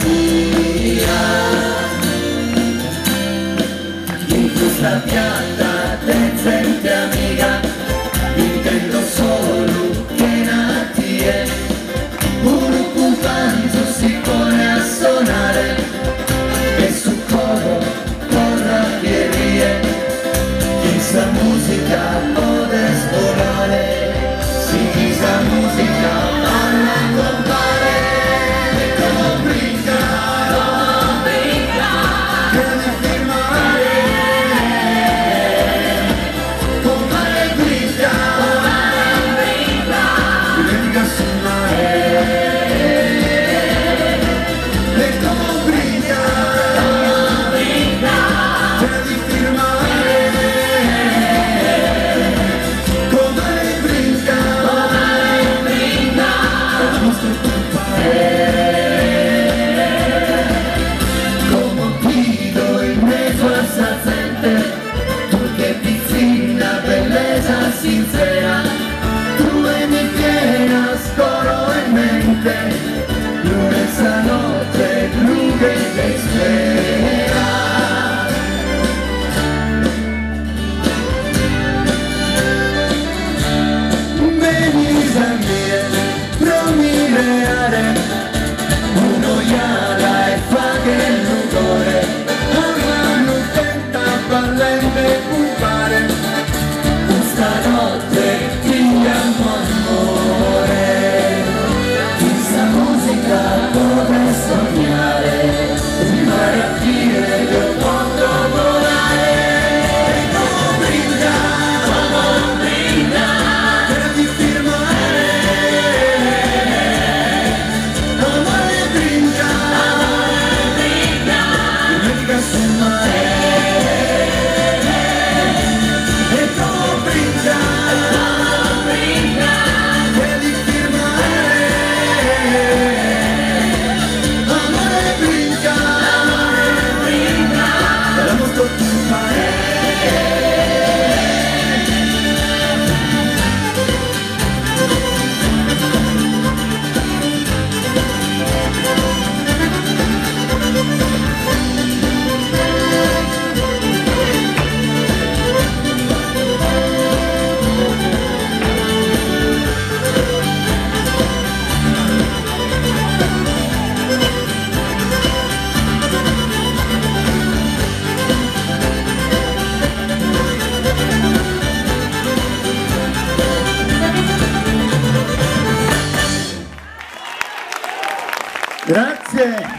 mia, in questa piatta decente amica, intendo solo che nati è un puntanzo si pone a suonare e su coro corra che rie, questa musica può esplorare, si questa musica alla compare e come brinca, che ne firmare, come brinca, dimentica sul mare. Sincera, tu e mi piena scoro in mente, l'unesa notte lunga che spera. Veni da me, promireare, un'oiala e fa che il rugore, ormai tenta parlente compare. Stanotte ti amo amore, questa musica dove sognare, fare a dire che posso volare, come brinda, per di firmare, amore brinda, dimentica sul mare. Grazie.